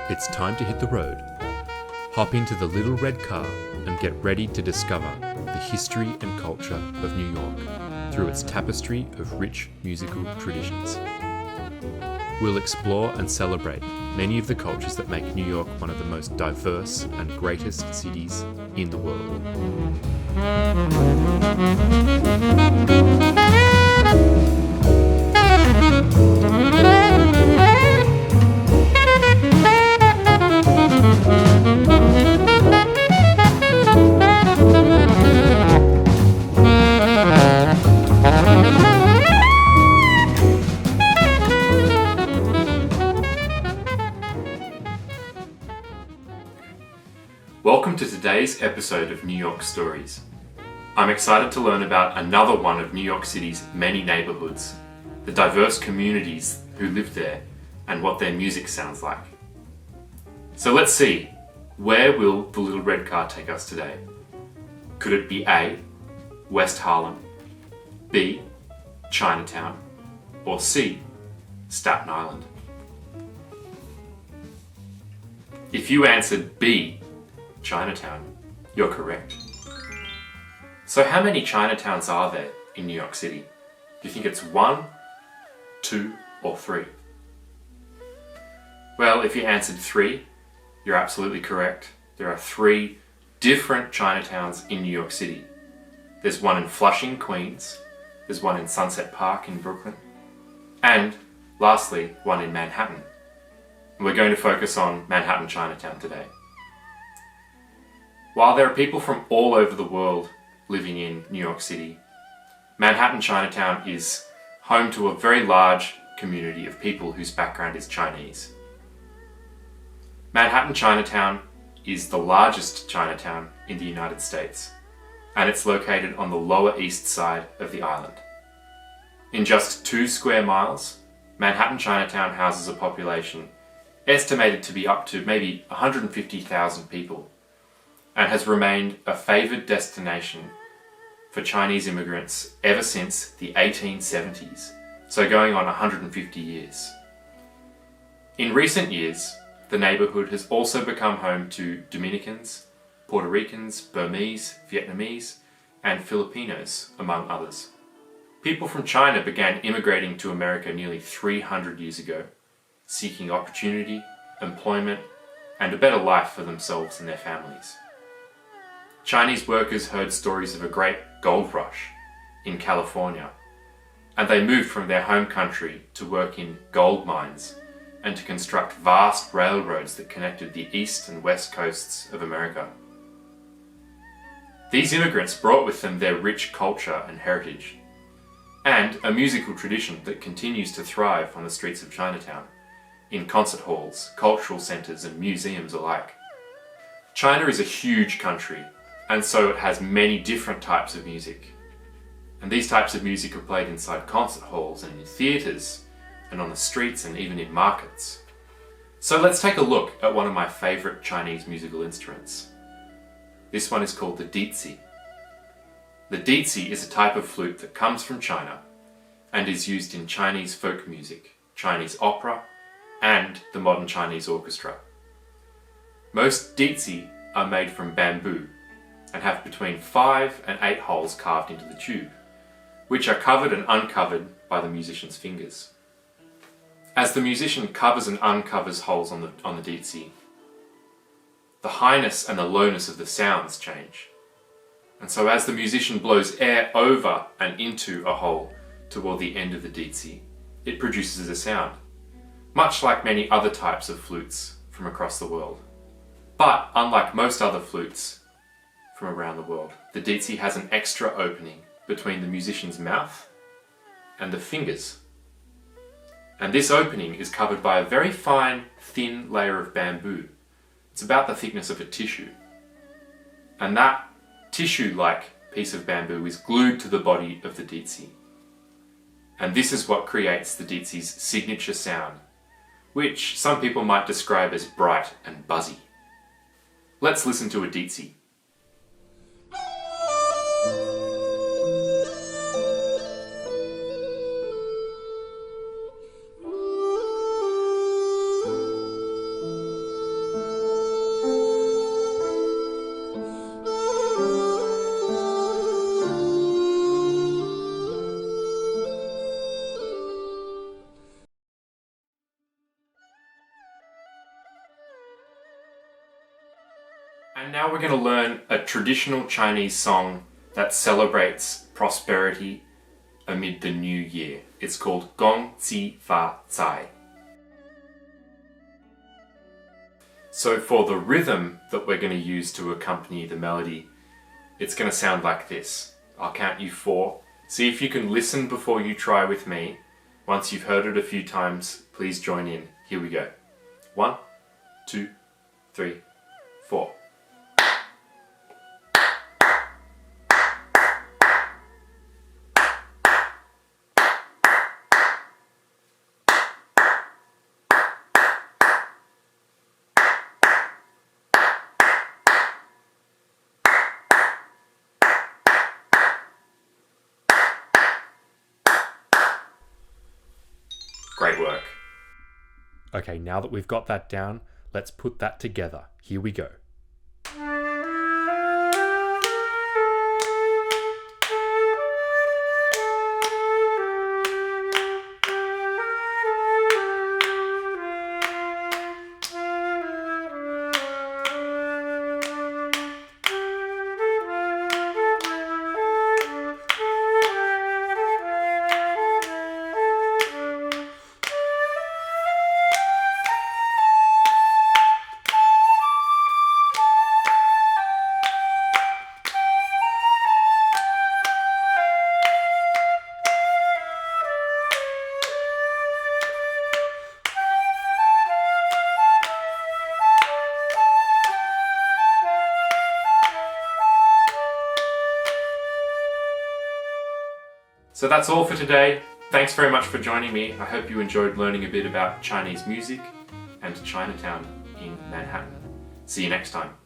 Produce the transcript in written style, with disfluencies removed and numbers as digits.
It's time to hit the road. Hop into the little red car and get ready to discover the history and culture of New York through its tapestry of rich musical traditions. We'll explore and celebrate many of the cultures that make New York one of the most diverse and greatest cities in the world. Welcome to today's episode of New York Stories. I'm excited to learn about another one of New York City's many neighborhoods, the diverse communities who live there, and what their music sounds like. So let's see, where will the little red car take us today? Could it be A, West Harlem, B, Chinatown, or C, Staten Island? If you answered B, Chinatown, you're correct. So how many Chinatowns are there in New York City? Do you think it's 1, 2, or 3? Well, if you answered 3, you're absolutely correct. There are 3 different Chinatowns in New York City. There's one in Flushing, Queens, there's one in Sunset Park in Brooklyn, and lastly, one in Manhattan. And we're going to focus on Manhattan Chinatown today. While there are people from all over the world living in New York City, Manhattan Chinatown is home to a very large community of people whose background is Chinese. Manhattan Chinatown is the largest Chinatown in the United States, and it's located on the Lower East Side of the island. In just 2 square miles, Manhattan Chinatown houses a population estimated to be up to maybe 150,000 people, and has remained a favoured destination for Chinese immigrants ever since the 1870s, so going on 150 years. In recent years, the neighbourhood has also become home to Dominicans, Puerto Ricans, Burmese, Vietnamese, and Filipinos, among others. People from China began immigrating to America nearly 300 years ago, seeking opportunity, employment, and a better life for themselves and their families. Chinese workers heard stories of a great gold rush in California, and they moved from their home country to work in gold mines and to construct vast railroads that connected the east and west coasts of America. These immigrants brought with them their rich culture and heritage, and a musical tradition that continues to thrive on the streets of Chinatown, in concert halls, cultural centres, and museums alike. China is a huge country, and so it has many different types of music. And these types of music are played inside concert halls and in theatres, and on the streets and even in markets. So let's take a look at one of my favourite Chinese musical instruments. This one is called the dizi. The dizi is a type of flute that comes from China and is used in Chinese folk music, Chinese opera, and the modern Chinese orchestra. Most dizi are made from bamboo and have between 5 and 8 holes carved into the tube, which are covered and uncovered by the musician's fingers. As the musician covers and uncovers holes on the dizi, the highness and the lowness of the sounds change. And so as the musician blows air over and into a hole toward the end of the dizi, it produces a sound, much like many other types of flutes from across the world. But unlike most other flutes from around the world, the dizi has an extra opening between the musician's mouth and the fingers. And this opening is covered by a very fine, thin layer of bamboo. It's about the thickness of a tissue. And that tissue-like piece of bamboo is glued to the body of the dizi. And this is what creates the dizi's signature sound, which some people might describe as bright and buzzy. Let's listen to a dizi. And now we're going to learn a traditional Chinese song that celebrates prosperity amid the new year. It's called Gong Si Zai. So for the rhythm that we're going to use to accompany the melody, it's going to sound like this. I'll count you 4. See if you can listen before you try with me. Once you've heard it a few times, please join in. Here we go. 1, 2, 3, 4. Great work. Okay, now that we've got that down, let's put that together. Here we go. So that's all for today. Thanks very much for joining me. I hope you enjoyed learning a bit about Chinese music and Chinatown in Manhattan. See you next time.